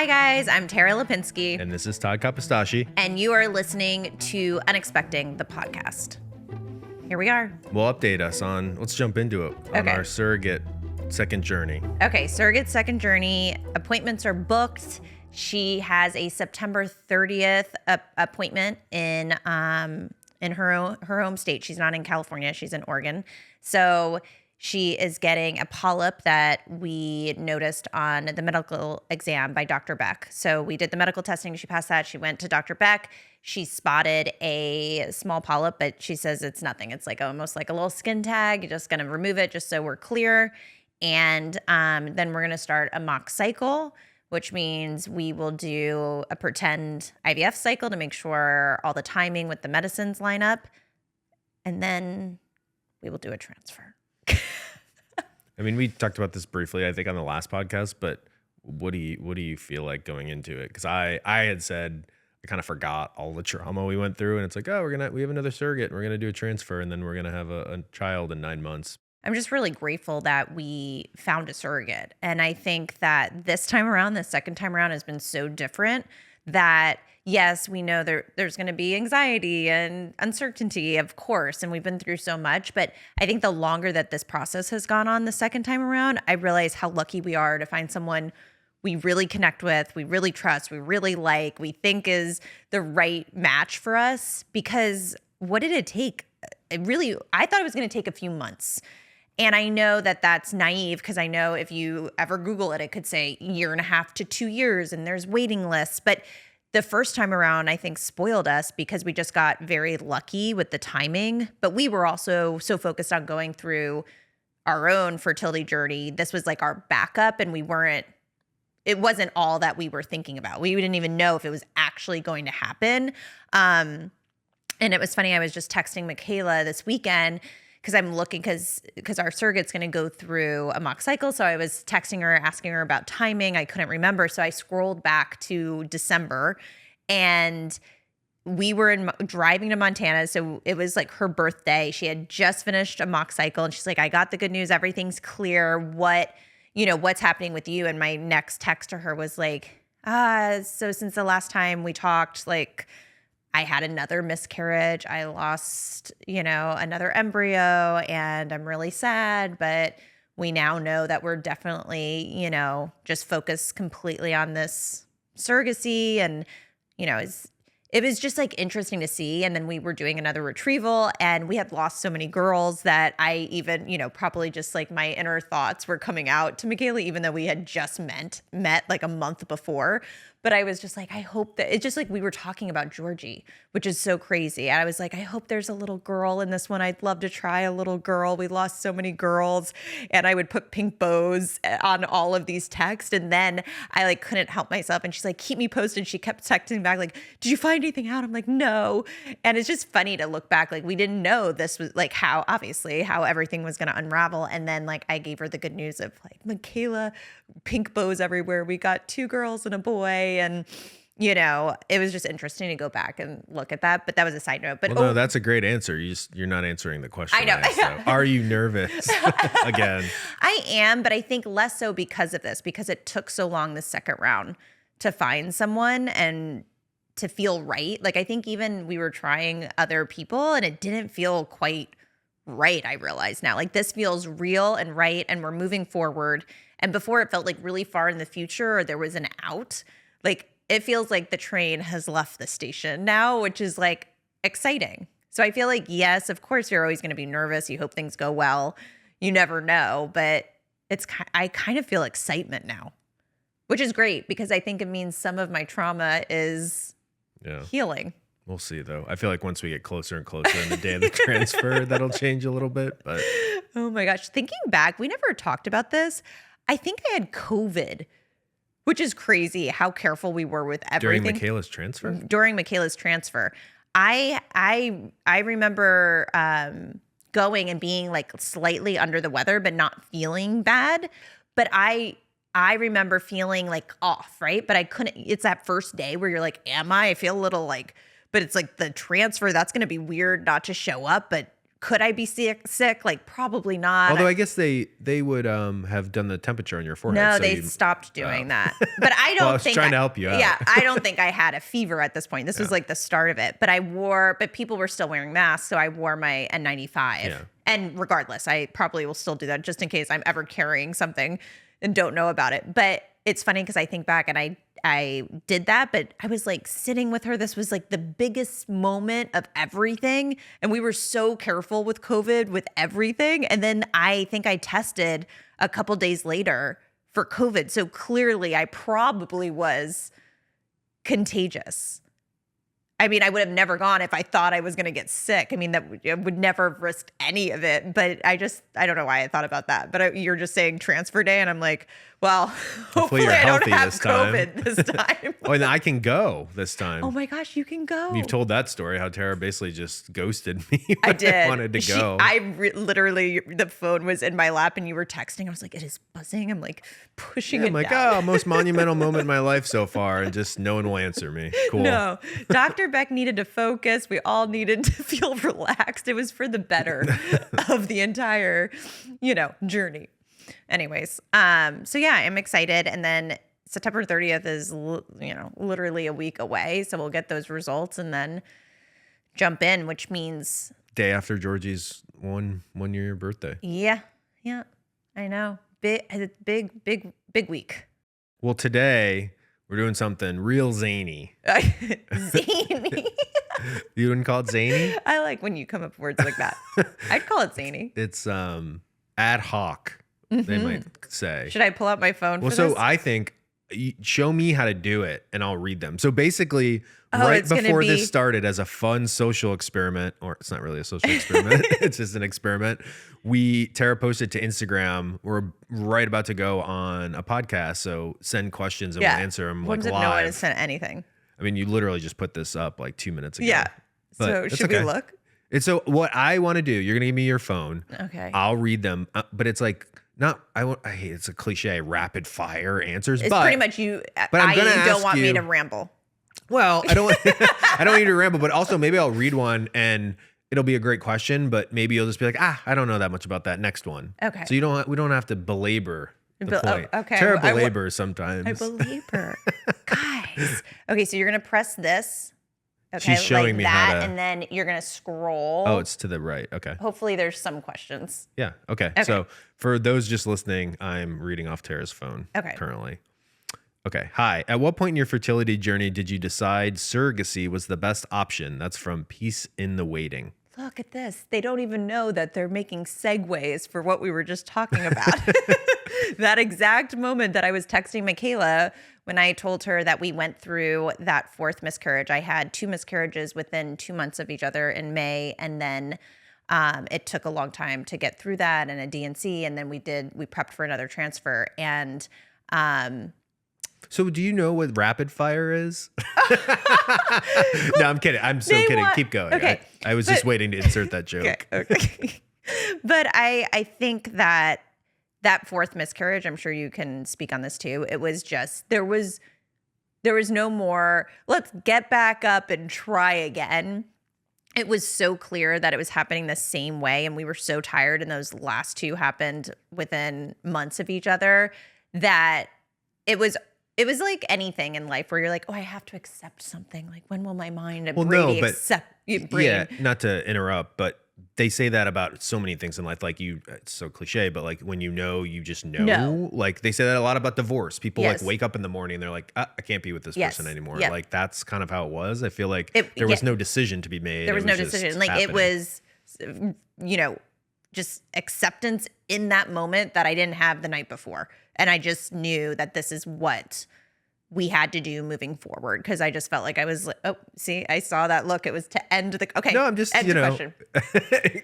Hi guys, I'm Tara Lipinski. And this is Todd Kapistashi. And you are listening to Unexpecting, the podcast. Here we are. Well, update us on, let's jump into it, on our surrogate second journey. Okay, surrogate second journey. Appointments are booked. She has a September 30th appointment in her home state. She's not in California. She's in Oregon. So she is getting a polyp that we noticed on the medical exam by Dr. Beck. So we did the medical testing. She passed that. She went to Dr. Beck. She spotted a small polyp, but she says it's nothing. It's like almost like a little skin tag. You're just going to remove it just so we're clear. And then we're going to start a mock cycle, which means we will do a pretend IVF cycle to make sure all the timing with the medicines line up. And then we will do a transfer. I mean, we talked about this briefly, I think, on the last podcast, but what do you feel like going into it? Because I had said I kind of forgot all the trauma we went through, and it's like, oh, we have another surrogate, and we're gonna do a transfer, and then we're gonna have a child in 9 months. I'm just really grateful that we found a surrogate, and I think that this time around, the second time around, has been so different that yes, we know there's going to be anxiety and uncertainty, of course, and we've been through so much. But I think the longer that this process has gone on the second time around, I realize how lucky we are to find someone we really connect with, we really trust, we really like, we think is the right match for us. Because what did it take? I thought it was going to take a few months. And I know that that's naive because I know if you ever Google it, it could say 1.5 to 2 years and there's waiting lists. But the first time around, I think, spoiled us because we just got very lucky with the timing. But we were also so focused on going through our own fertility journey. This was like our backup, and it wasn't all that we were thinking about. We didn't even know if it was actually going to happen. And it was funny, I was just texting Michaela this weekend because I'm looking, because our surrogate's going to go through a mock cycle. So I was texting her, asking her about timing. I couldn't remember. So I scrolled back to December, and we were driving to Montana. So it was like her birthday. She had just finished a mock cycle, and she's like, I got the good news. Everything's clear. What's happening with you? And my next text to her was like, so since the last time we talked, like, I had another miscarriage. I lost, another embryo, and I'm really sad, but we now know that we're definitely, just focused completely on this surrogacy. And, it was just like interesting to see. And then we were doing another retrieval, and we had lost so many girls that I even, probably just like my inner thoughts were coming out to Michaela, even though we had just met like a month before. But I was just like, I hope that it's just like we were talking about Georgie, which is so crazy. And I was like, I hope there's a little girl in this one. I'd love to try a little girl. We lost so many girls. And I would put pink bows on all of these texts. And then I like couldn't help myself. And she's like, keep me posted. She kept texting back like, did you find anything out? I'm like, no. And it's just funny to look back. Like, we didn't know this was like how everything was going to unravel. And then like I gave her the good news of like, Michaela, pink bows everywhere. We got 2 girls and a boy. And, it was just interesting to go back and look at that. But that was a side note. But no, that's a great answer. You're not answering the question. I know. Are you nervous again? I am, but I think less so because of this, because it took so long the second round to find someone and to feel right. Like, I think even we were trying other people and it didn't feel quite right. I realize now, like, this feels real and right, and we're moving forward. And before, it felt like really far in the future, or there was an out. Like, it feels like the train has left the station now, which is like exciting. So I feel like, yes, of course, you're always going to be nervous. You hope things go well. You never know, but I kind of feel excitement now, which is great because I think it means some of my trauma is healing. We'll see, though. I feel like once we get closer and closer in the day of the transfer, that'll change a little bit. But oh my gosh, thinking back, we never talked about this. I think I had COVID, which is crazy how careful we were with everything. During Michaela's transfer? During Michaela's transfer. I remember going and being like slightly under the weather, but not feeling bad. But I remember feeling like off, right? But I couldn't, it's that first day where you're like, am I? I feel a little like, but it's like the transfer, that's going to be weird not to show up, but could I be sick? Like probably not. Although I guess they would have done the temperature on your forehead. No, so they stopped doing that. But I don't Well, I was think trying to help you out. Yeah, I don't think I had a fever at this point. This was like the start of it. But people were still wearing masks, so I wore my N95. Yeah. And regardless, I probably will still do that just in case I'm ever carrying something and don't know about it. But it's funny because I think back and I did that, but I was like sitting with her. This was like the biggest moment of everything. And we were so careful with COVID, with everything. And then I think I tested a couple days later for COVID. So clearly I probably was contagious. I mean, I would have never gone if I thought I was going to get sick. I mean, I would never have risked any of it. But I don't know why I thought about that. But you're just saying transfer day. And I'm like, well, hopefully you're I don't healthy have this time. COVID this time. Oh, and I can go this time. Oh my gosh, you can go. You've told that story, how Tara basically just ghosted me when I did. wanted to go. Literally, the phone was in my lap and you were texting. I was like, it is buzzing. I'm like pushing it I'm like, down. most monumental moment in my life so far, and just no one will answer me. Cool. No, Dr. Beck needed to focus. We all needed to feel relaxed. It was for the better of the entire, journey. Anyways, so yeah, I'm excited. And then September 30th is, literally a week away. So we'll get those results and then jump in, which means Day after Georgie's one year birthday. Yeah, I know. Big week. Well, today we're doing something real zany. Zany. You wouldn't call it zany? I like when you come up with words like that. I'd call it zany. It's ad hoc, they might say. Should I pull out my phone for so this? I think show me how to do it and I'll read them. So basically, right it's gonna before this started as a fun social experiment, or it's not really a social experiment, it's just an experiment. Tara posted to Instagram, we're right about to go on a podcast, so send questions and we'll answer them What like if live. no one has sent anything? I mean, you literally just put this up like 2 minutes ago. Yeah. But So it's should okay. we look? And so what I want to do, you're gonna give me your phone. Okay. I'll read them, but it's like I hate it's a cliche, rapid fire answers. It's but pretty much you. But I'm gonna don't ask want me you- to ramble. Well, I don't I don't need to ramble, but also maybe I'll read one and it'll be a great question, but maybe you'll just be like, I don't know that much about that next one. Okay. So we don't have to belabor the point. okay. Tara belabors sometimes. I belabor. Guys. Okay, so you're gonna press this. Okay, She's showing me that, how to- and then you're gonna scroll. Oh, it's to the right. Okay. Hopefully there's some questions. Yeah. Okay. So for those just listening, I'm reading off Tara's phone currently. Okay. Hi. At what point in your fertility journey did you decide surrogacy was the best option? That's from Peace in the Waiting. Look at this. They don't even know that they're making segues for what we were just talking about. That exact moment that I was texting Michaela when I told her that we went through that fourth miscarriage. I had 2 miscarriages within 2 months of each other in May. And then it took a long time to get through that and a DNC. And then we prepped for another transfer. And so do you know what rapid fire is? No, I'm kidding. I'm so kidding. Keep going. Okay. I was just waiting to insert that joke. Okay. But I think that fourth miscarriage, I'm sure you can speak on this too. It was just, there was no more, let's get back up and try again. It was so clear that it was happening the same way. And we were so tired. And those last 2 happened within months of each other that it was like anything in life where you're like, oh, I have to accept something. Like, when will my mind and brain accept? Yeah, not to interrupt, but they say that about so many things in life. Like it's so cliche, but like when you just know. No. Like they say that a lot about divorce. People Yes. like wake up in the morning and they're like, I can't be with this Yes. person anymore. Yep. Like that's kind of how it was. I feel like It- there was yeah. no decision to be made. There was It no just decision. Like happening. it was, just acceptance in that moment that I didn't have the night before. And I just knew that this is what we had to do moving forward. Because I just felt like I was like, oh, see, I saw that look. It was to end the, okay. No, I'm just, end the question.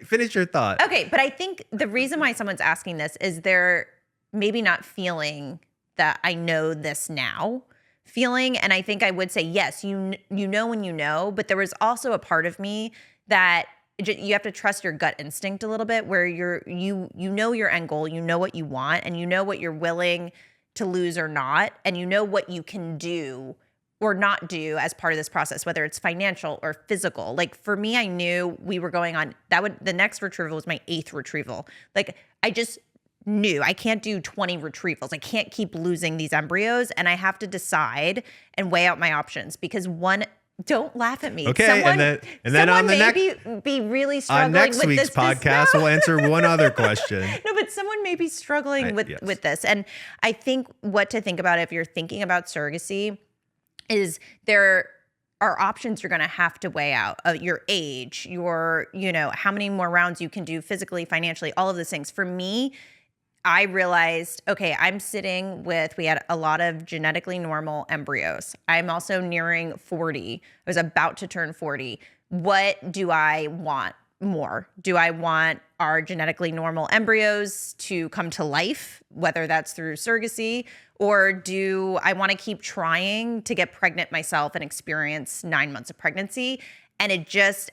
finish your thought. Okay, but I think the reason why someone's asking this is they're maybe not feeling that I know this now feeling. And I think I would say, yes, you know when you know, but there was also a part of me that you have to trust your gut instinct a little bit, where you know your end goal, you know what you want, and you know what you're willing to lose or not, and you know what you can do or not do as part of this process, whether it's financial or physical. Like for me, I knew we were going on the next retrieval was my 8th retrieval. Like I just knew I can't do 20 retrievals. I can't keep losing these embryos, and I have to decide and weigh out my options because don't laugh at me. Okay, someone, and then on the next be really struggling on next with week's this podcast, we'll answer one other question. No, but someone may be struggling with this, and I think what to think about if you're thinking about surrogacy is there are options you're going to have to weigh out. Your age, how many more rounds you can do physically, financially, all of those things. For me, I realized, okay, we had a lot of genetically normal embryos. I'm also nearing 40. I was about to turn 40. What do I want more? Do I want our genetically normal embryos to come to life, whether that's through surrogacy, or do I want to keep trying to get pregnant myself and experience 9 months of pregnancy? And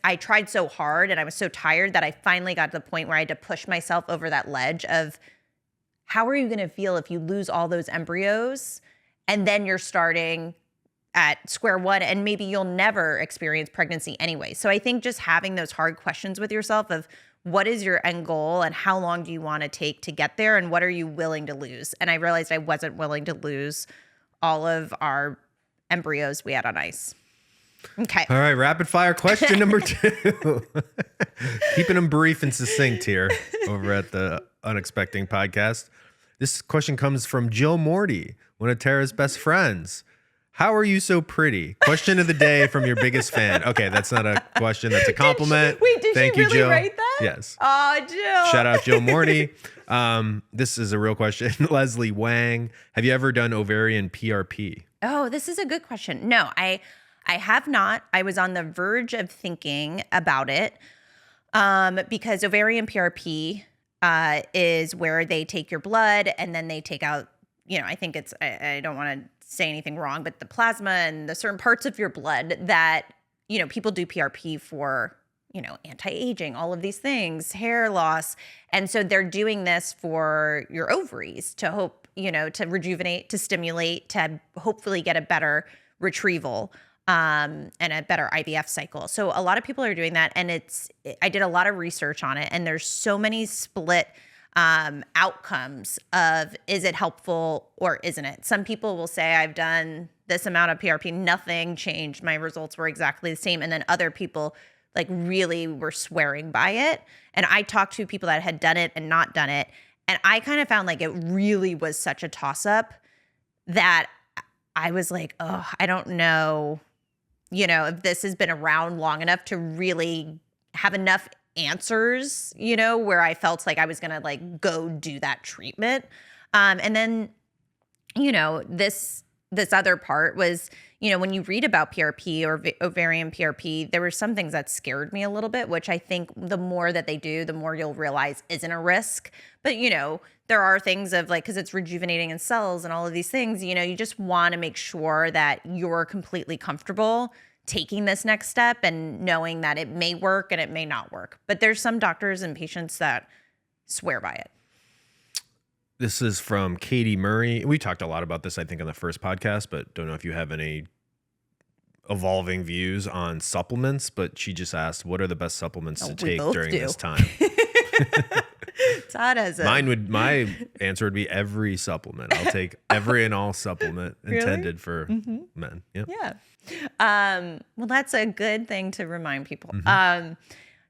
I tried so hard and I was so tired that I finally got to the point where I had to push myself over that ledge of, how are you going to feel if you lose all those embryos and then you're starting at square one and maybe you'll never experience pregnancy anyway? So I think just having those hard questions with yourself of what is your end goal and how long do you want to take to get there and what are you willing to lose? And I realized I wasn't willing to lose all of our embryos we had on ice. Okay. All right, rapid fire question number 2. Keeping them brief and succinct here over at the Unexpecting podcast. This question comes from Jill Morty, one of Tara's best friends. How are you so pretty? Question of the day from your biggest fan. Okay, that's not a question. That's a compliment. Did Thank she you, really Jill. write that? Yes. Oh, Jill. Shout out Jill Morty. This is a real question. Leslie Wang, have you ever done ovarian PRP? Oh, this is a good question. No, I have not. I was on the verge of thinking about it because ovarian PRP is where they take your blood and then they take out, I think I don't want to say anything wrong, but the plasma and the certain parts of your blood that, people do PRP for, anti-aging, all of these things, hair loss. And so they're doing this for your ovaries to hope, to rejuvenate, to stimulate, to hopefully get a better retrieval and a better IVF cycle. So a lot of people are doing that. And I did a lot of research on it and there's so many split outcomes of, is it helpful or isn't it? Some people will say, I've done this amount of PRP, nothing changed. My results were exactly the same. And then other people really were swearing by it. And I talked to people that had done it and not done it. And I kind of found it really was such a toss up that I was like, oh, I don't know, if this has been around long enough to really have enough answers, where I felt like I was going to go do that treatment. And then, this other part was, when you read about PRP or ovarian PRP, there were some things that scared me a little bit, which I think the more that they do, the more you'll realize isn't a risk. But, there are things of because it's rejuvenating in cells and all of these things, you just want to make sure that you're completely comfortable taking this next step and knowing that it may work and it may not work. But there's some doctors and patients that swear by it. This is from Katie Murray. We talked a lot about this, I think, on the first podcast, but don't know if you have any evolving views on supplements. But she just asked, what are the best supplements to take during this time? Todd has my answer would be every supplement. I'll take every and all supplement intended for men. Yep. Yeah. Well, that's a good thing to remind people.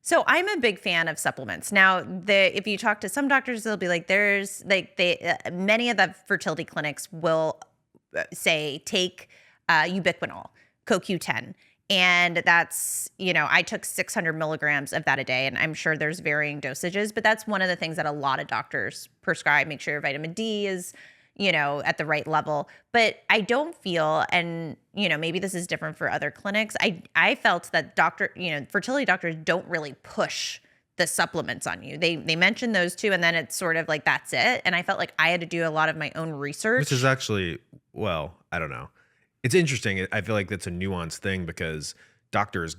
So I'm a big fan of supplements. Now, if you talk to some doctors, they'll be like, many of the fertility clinics will say, take ubiquinol, CoQ10. And that's, I took 600 milligrams of that a day, and I'm sure there's varying dosages, but that's one of the things that a lot of doctors prescribe. Make sure your vitamin D is, at the right level. But I don't feel, and, maybe this is different for other clinics. I felt that fertility doctors don't really push the supplements on you. They mention those two, and then it's sort of that's it. And I felt like I had to do a lot of my own research. Which is actually, I don't know. It's interesting. I feel like that's a nuanced thing because doctors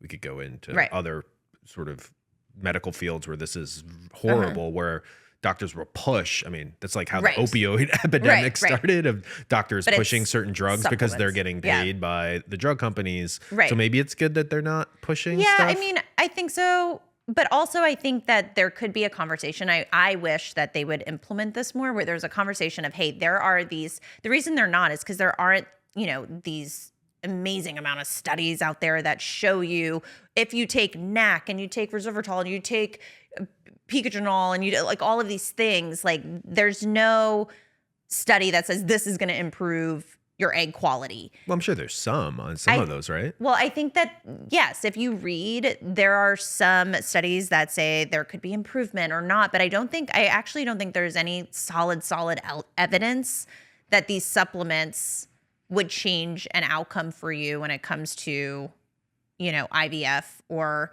we could go into other sort of medical fields where this is horrible, where doctors will push. I mean, that's like how Right. the opioid epidemic Right. started, of doctors But pushing it's certain drugs because they're supplements. getting Yeah. paid by the drug companies. Right. So maybe it's good that they're not pushing Yeah, stuff. I mean, I think so. But also, I think that there could be a conversation. I wish that they would implement this more, where there's a conversation of, hey, there are these, the reason they're not is because there aren't, these amazing amount of studies out there that show you if you take NAC and you take resveratrol and you take picogenol and you like all of these things, like there's no study that says this is going to improve your egg quality. Well, I'm sure there's some on some of those, right? Well, I think that, yes, if you read, there are some studies that say there could be improvement or not, but I actually don't think there's any solid evidence that these supplements would change an outcome for you when it comes to, IVF or,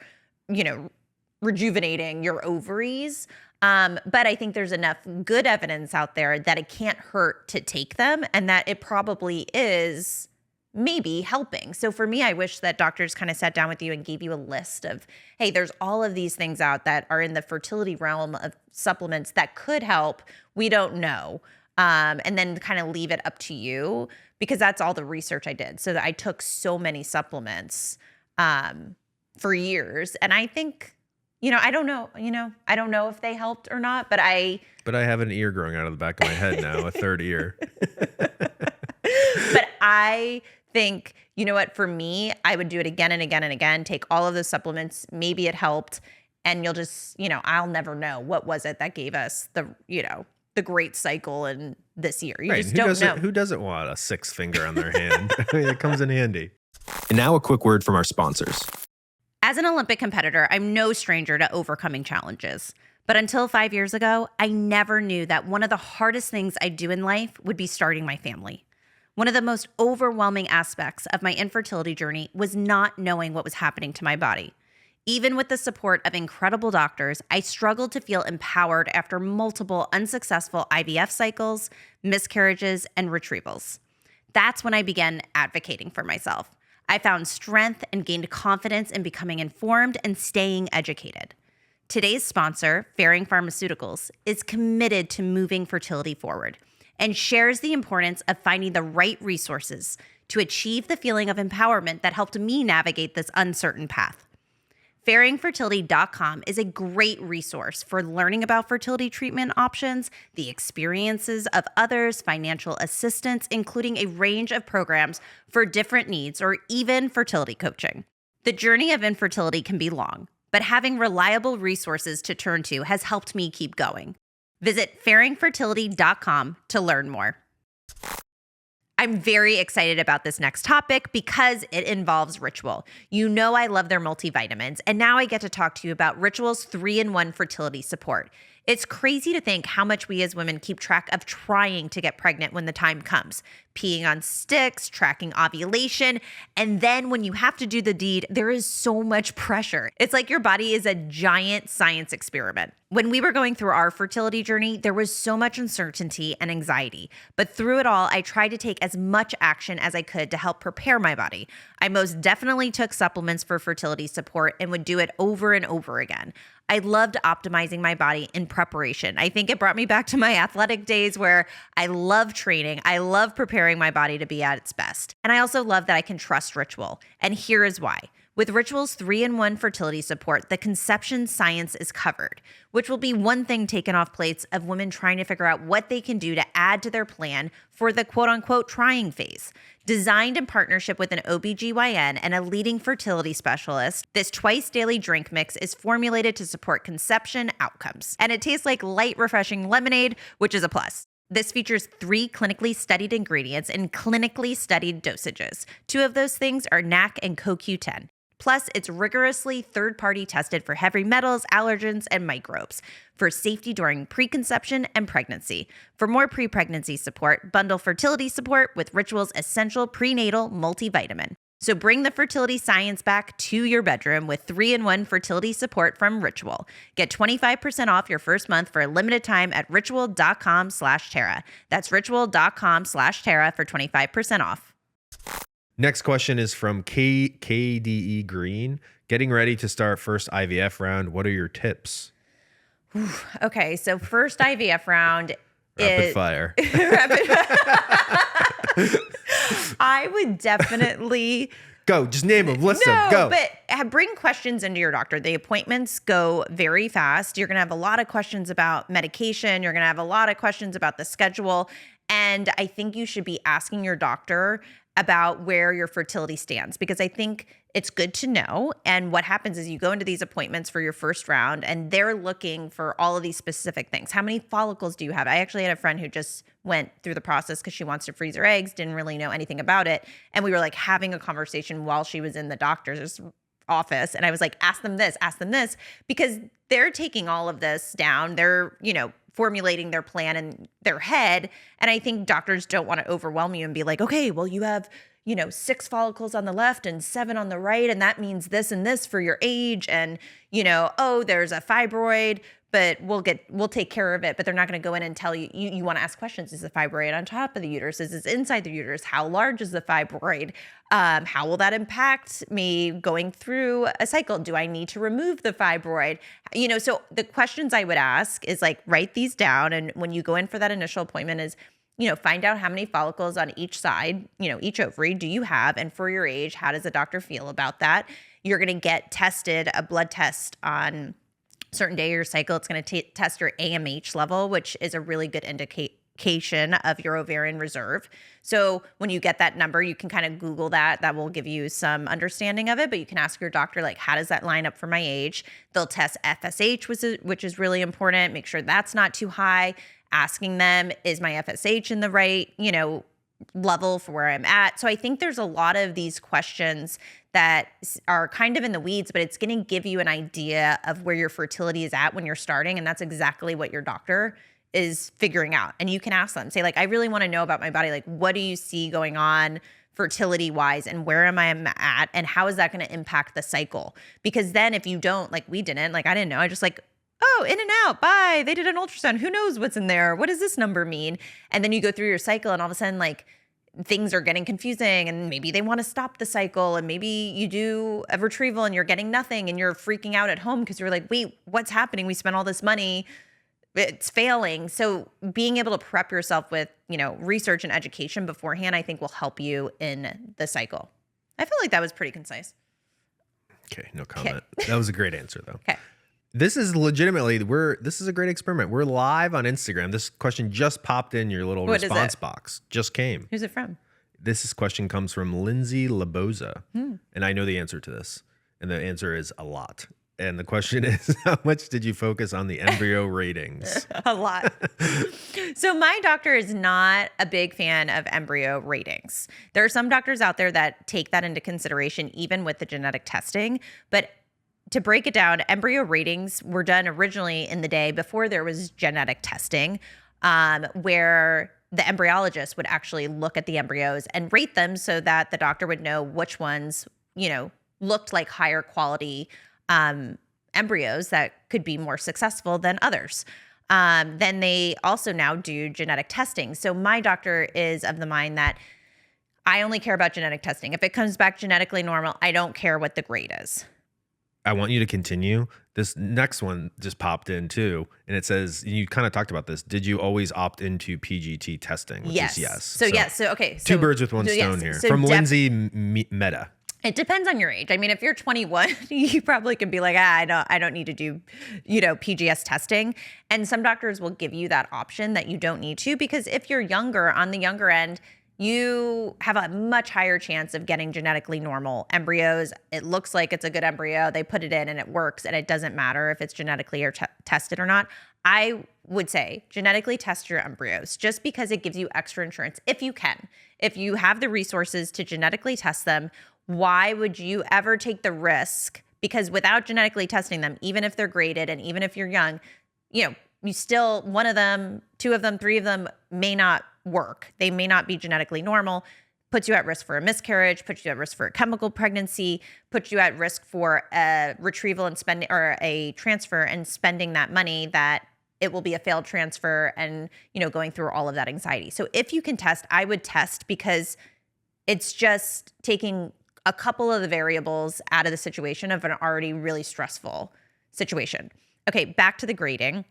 rejuvenating your ovaries. But I think there's enough good evidence out there that it can't hurt to take them, and that it probably is maybe helping. So for me, I wish that doctors kind of sat down with you and gave you a list of, hey, there's all of these things out that are in the fertility realm of supplements that could help. We don't know. And then kind of leave it up to you, because that's all the research I did. So that I took so many supplements for years. And I think, I don't know if they helped or not, but I have an ear growing out of the back of my head now, a third ear. But I think, what, for me, I would do it again and again and again, take all of those supplements. Maybe it helped. And you'll just, I'll never know what was it that gave us the great cycle in this year. You just don't know. Who doesn't want a 6th finger on their hand? I mean, it comes in handy. And now a quick word from our sponsors. As an Olympic competitor, I'm no stranger to overcoming challenges. But until 5 years ago, I never knew that one of the hardest things I do in life would be starting my family. One of the most overwhelming aspects of my infertility journey was not knowing what was happening to my body. Even with the support of incredible doctors, I struggled to feel empowered after multiple unsuccessful IVF cycles, miscarriages, and retrievals. That's when I began advocating for myself. I found strength and gained confidence in becoming informed and staying educated. Today's sponsor, FERRING Pharmaceuticals, is committed to moving fertility forward and shares the importance of finding the right resources to achieve the feeling of empowerment that helped me navigate this uncertain path. FERRINGfertility.com is a great resource for learning about fertility treatment options, the experiences of others, financial assistance, including a range of programs for different needs, or even fertility coaching. The journey of infertility can be long, but having reliable resources to turn to has helped me keep going. Visit FERRINGfertility.com to learn more. I'm very excited about this next topic because it involves Ritual. I love their multivitamins, and now I get to talk to you about Ritual's 3-in-1 fertility support. It's crazy to think how much we as women keep track of trying to get pregnant when the time comes. Peeing on sticks, tracking ovulation, and then when you have to do the deed, there is so much pressure. It's like your body is a giant science experiment. When we were going through our fertility journey, there was so much uncertainty and anxiety. But through it all, I tried to take as much action as I could to help prepare my body. I most definitely took supplements for fertility support and would do it over and over again. I loved optimizing my body in preparation. I think it brought me back to my athletic days where I love training. I love preparing my body to be at its best. And I also love that I can trust Ritual. And here is why. With Ritual's 3-in-1 fertility support, the conception science is covered, which will be one thing taken off plates of women trying to figure out what they can do to add to their plan for the quote-unquote trying phase. Designed in partnership with an OBGYN and a leading fertility specialist, this twice-daily drink mix is formulated to support conception outcomes. And it tastes like light, refreshing lemonade, which is a plus. This features 3 clinically studied ingredients in clinically studied dosages. 2 of those things are NAC and CoQ10. Plus, it's rigorously third-party tested for heavy metals, allergens, and microbes for safety during preconception and pregnancy. For more pre-pregnancy support, bundle fertility support with Ritual's Essential Prenatal Multivitamin. So bring the fertility science back to your bedroom with 3-in-1 fertility support from Ritual. Get 25% off your first month for a limited time at ritual.com/Tara. That's ritual.com/Tara for 25% off. Next question is from KDE Green. Getting ready to start first IVF round. What are your tips? Okay, so first IVF round Rapid fire. I would definitely Go. Just name them. List them. Go. but bring questions into your doctor. The appointments go very fast. You're going to have a lot of questions about medication. You're going to have a lot of questions about the schedule. And I think you should be asking your doctor about where your fertility stands, because I think it's good to know. And what happens is you go into these appointments for your first round and they're looking for all of these specific things. How many follicles do you have? I actually had a friend who just went through the process because she wants to freeze her eggs, didn't really know anything about it. And we were like having a conversation while she was in the doctor's office. And I was like, ask them this, because they're taking all of this down. They're, formulating their plan in their head. And I think doctors don't want to overwhelm you and be like, okay, well, you have, 6 follicles on the left and 7 on the right. And that means this and this for your age. And, oh, there's a fibroid, but we'll take care of it. But they're not going to go in and tell you, you want to ask questions. Is the fibroid on top of the uterus? Is it inside the uterus? How large is the fibroid? How will that impact me going through a cycle? Do I need to remove the fibroid? So the questions I would ask is like, write these down. And when you go in for that initial appointment is, find out how many follicles on each side, each ovary do you have? And for your age, how does the doctor feel about that? You're going to get tested, a blood test on certain day of your cycle. It's going to test your AMH level, which is a really good indication of your ovarian reserve. So when you get that number, you can kind of Google that. That will give you some understanding of it, but you can ask your doctor, like, how does that line up for my age? They'll test FSH, which is really important. Make sure that's not too high. Asking them, is my FSH in the right, level for where I'm at? So I think there's a lot of these questions that are kind of in the weeds, but it's going to give you an idea of where your fertility is at when you're starting. And that's exactly what your doctor is figuring out. And you can ask them, say, like, I really want to know about my body. Like, what do you see going on fertility wise, and where am I at? And how is that going to impact the cycle? Because then if you don't, like we didn't, like I didn't know, I just like, oh, in and out, bye. They did an ultrasound. Who knows what's in there? What does this number mean? And then you go through your cycle and all of a sudden, like, things are getting confusing, and maybe they want to stop the cycle, and maybe you do a retrieval and you're getting nothing and you're freaking out at home because you're like, wait, what's happening? We spent all this money. It's failing. So being able to prep yourself with, research and education beforehand, I think will help you in the cycle. I feel like that was pretty concise. Okay. No comment. Okay. That was a great answer though. Okay. This is legitimately, this is a great experiment. We're live on Instagram. This question just popped in your little response box. Just came. Who's it from? This question comes from Lindsay Laboza. And I know the answer to this. And the answer is a lot. And the question is, how much did you focus on the embryo ratings? A lot. So my doctor is not a big fan of embryo ratings. There are some doctors out there that take that into consideration, even with the genetic testing. But to break it down, embryo ratings were done originally in the day before there was genetic testing, where the embryologist would actually look at the embryos and rate them so that the doctor would know which ones, looked like higher quality embryos that could be more successful than others. Then they also now do genetic testing. So my doctor is of the mind that I only care about genetic testing. If it comes back genetically normal, I don't care what the grade is. I want you to continue. This next one just popped in too. And it says, you kind of talked about this. Did you always opt into PGT testing? Which is yes. So yes. So, okay. Two birds with one stone here. So from Lindsay Meta. It depends on your age. I mean, if you're 21, you probably can be like, I don't need to do, PGS testing. And some doctors will give you that option that you don't need to, because if you're younger, on the younger end, you have a much higher chance of getting genetically normal embryos. It looks like it's a good embryo. They put it in and it works, and it doesn't matter if it's genetically or tested or not. I would say genetically test your embryos, just because it gives you extra insurance if you can. If you have the resources to genetically test them, why would you ever take the risk? Because without genetically testing them, even if they're graded and even if you're young, you still, one of them, 2 of them, 3 of them may not work. They may not be genetically normal, puts you at risk for a miscarriage, puts you at risk for a chemical pregnancy, puts you at risk for a retrieval and spending, or a transfer and spending that money, that it will be a failed transfer and, going through all of that anxiety. So if you can test, I would test, because it's just taking a couple of the variables out of the situation of an already really stressful situation. okay, back to the grading.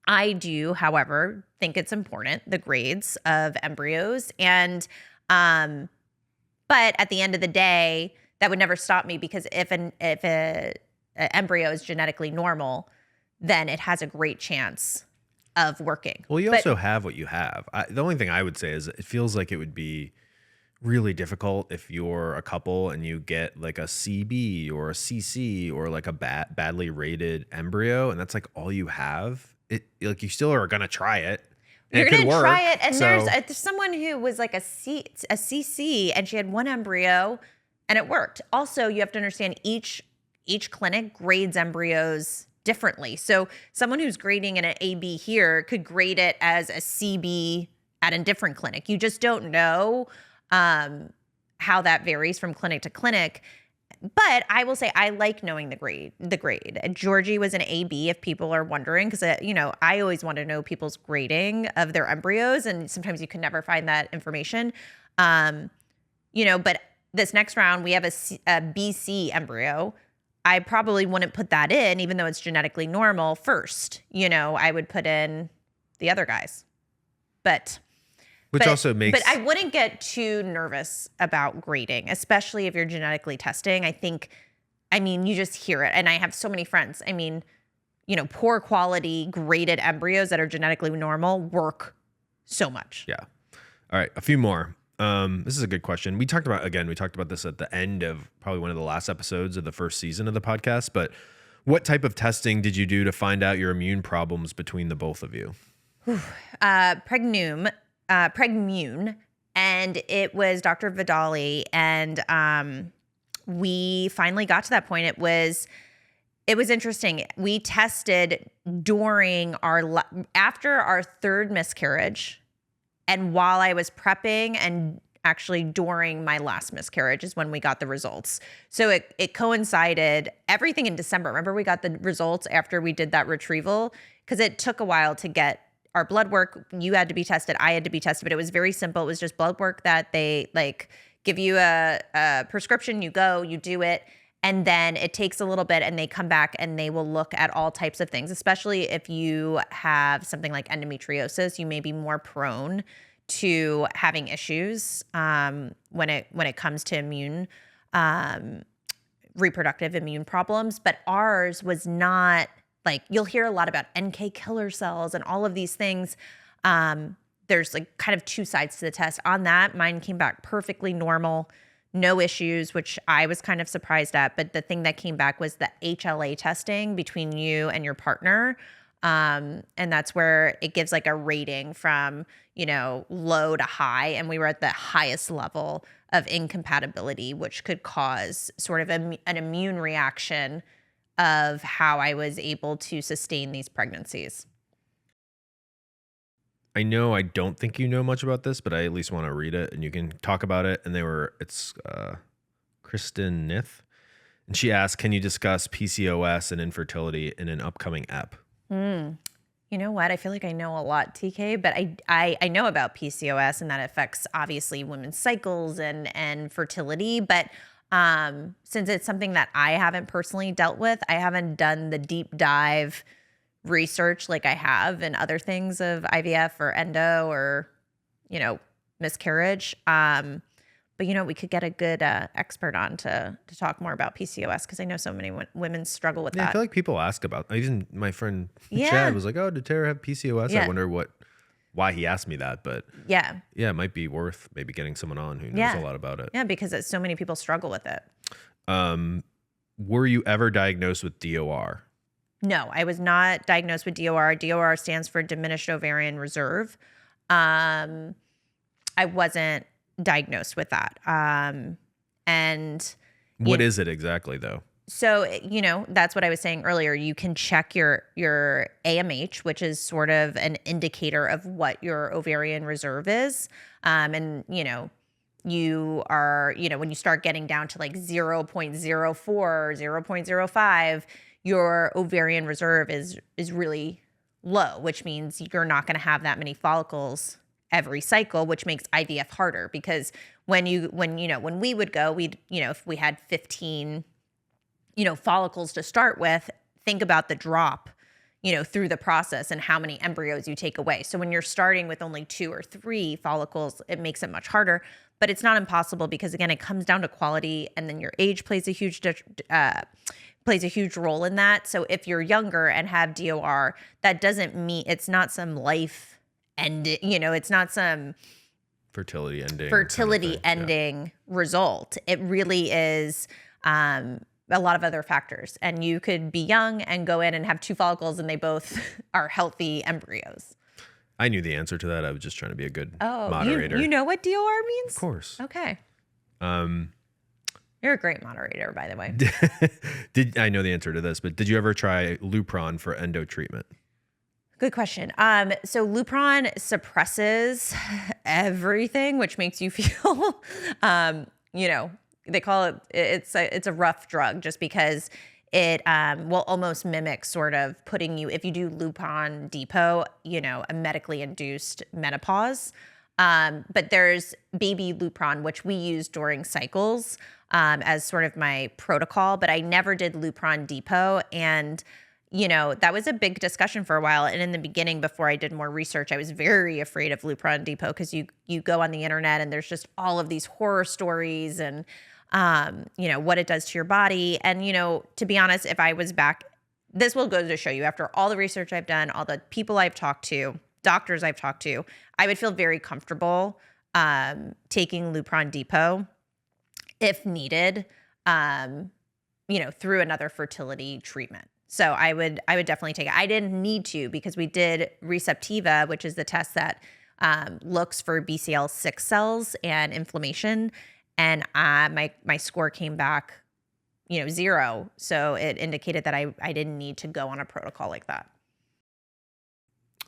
I do, however, think it's important, the grades of embryos. And, but at the end of the day, that would never stop me, because if a embryo is genetically normal, then it has a great chance of working. Well, you also have what you have. The only thing I would say is it feels like it would be really difficult if you're a couple and you get like a CB or a CC or like a badly rated embryo, and that's like all you have. It like you still are gonna try it. You're going to try it, and there's someone who was like a CC, and she had one embryo, and it worked. Also, you have to understand each clinic grades embryos differently. So someone who's grading in an AB here could grade it as a CB at a different clinic. You just don't know how that varies from clinic to clinic. But I will say I like knowing the grade. Georgie was an AB, if people are wondering, because I always want to know people's grading of their embryos, and sometimes you can never find that information. But this next round we have a BC embryo. I probably wouldn't put that in, even though it's genetically normal first. I would put in the other guys. But also makes... But I wouldn't get too nervous about grading, especially if you're genetically testing. You just hear it. And I have so many friends. Poor quality graded embryos that are genetically normal work so much. Yeah. All right. A few more. This is a good question. We talked about this at the end of probably one of the last episodes of the first season of the podcast, but what type of testing did you do to find out your immune problems between the both of you? Pregmune, and it was Dr. Vidali, and we finally got to that point. It was interesting. We tested after our third miscarriage, and while I was prepping, and actually during my last miscarriage is when we got the results. So it coincided, everything in December. Remember, we got the results after we did that retrieval, because it took a while to get our blood work. You had to be tested, I had to be tested, but it was very simple. It was just blood work that they give you a prescription, you go, you do it, and then it takes a little bit, and they come back and they will look at all types of things, especially if you have something like endometriosis. You may be more prone to having issues when it comes to reproductive immune problems. But ours was not... you'll hear a lot about NK killer cells and all of these things. There's kind of two sides to the test. On that, mine came back perfectly normal, no issues, which I was kind of surprised at. But the thing that came back was the HLA testing between you and your partner. And that's where it gives a rating from, low to high. And we were at the highest level of incompatibility, which could cause sort of an immune reaction of how I was able to sustain these pregnancies. I know I don't think you know much about this, but I at least want to read it and you can talk about it. And it's Kristen Nith. And she asked, can you discuss PCOS and infertility in an upcoming ep? You know what? I feel like I know a lot, TK, but I know about PCOS, and that affects obviously women's cycles and fertility. But since it's something that I haven't personally dealt with, I haven't done the deep dive research like I have in other things of IVF or endo or, miscarriage. But, we could get a good expert on to talk more about PCOS, because I know so many women struggle with that. I feel like people ask about, even my friend Chad was like, oh, did Tara have PCOS? Yeah. I wonder why he asked me that, but yeah, it might be worth maybe getting someone on who knows a lot about it. Yeah, because so many people struggle with it. Were you ever diagnosed with DOR? No, I was not diagnosed with DOR. DOR stands for diminished ovarian reserve. I wasn't diagnosed with that. And what is it exactly though? So, that's what I was saying earlier. You can check your AMH, which is sort of an indicator of what your ovarian reserve is. And, you are, when you start getting down to 0.04, 0.05, your ovarian reserve is really low, which means you're not going to have that many follicles every cycle, which makes IVF harder, because when we would go, if we had 15 follicles to start with, think about the drop, through the process and how many embryos you take away. So when you're starting with only 2 or 3 follicles, it makes it much harder, but it's not impossible because again, it comes down to quality, and then your age plays a huge role in that. So if you're younger and have DOR, that doesn't mean it's not some life ending, it's not some fertility ending result. It really is a lot of other factors. And you could be young and go in and have 2 follicles and they both are healthy embryos. I knew the answer to that. I was just trying to be a good moderator. You know what DOR means? Of course. Okay. You're a great moderator, by the way. I know the answer to this, but did you ever try Lupron for endo treatment? Good question. So Lupron suppresses everything, which makes you feel, they call it's a rough drug just because it will almost mimic sort of putting you, if you do Lupron depot, a medically induced menopause. But there's baby Lupron, which we use during cycles as sort of my protocol, but I never did Lupron depot. And, that was a big discussion for a while. And in the beginning, before I did more research, I was very afraid of Lupron depot because you go on the internet and there's just all of these horror stories and, what it does to your body. And, to be honest, if I was back, this will go to show you after all the research I've done, all the people I've talked to, doctors I've talked to, I would feel very comfortable taking Lupron depot if needed, through another fertility treatment. So I would definitely take it. I didn't need to because we did Receptiva, which is the test that looks for BCL6 cells and inflammation. And my score came back, 0. So it indicated that I didn't need to go on a protocol like that.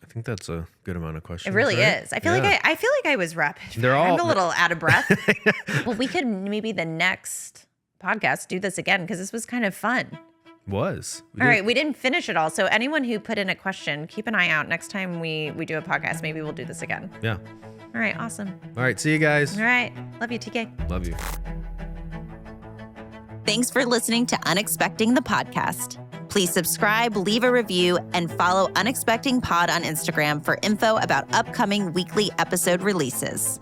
I think that's a good amount of questions. It really right? is. I feel like I was rapid. I'm a little out of breath. Well, we could maybe the next podcast do this again because this was kind of fun. All right, we didn't finish it all. So anyone who put in a question, keep an eye out. Next time we do a podcast, maybe we'll do this again. Yeah. All right, awesome. All right, see you guys. All right, love you, TK. Love you. Thanks for listening to Unexpecting the podcast. Please subscribe, leave a review, and follow Unexpecting Pod on Instagram for info about upcoming weekly episode releases.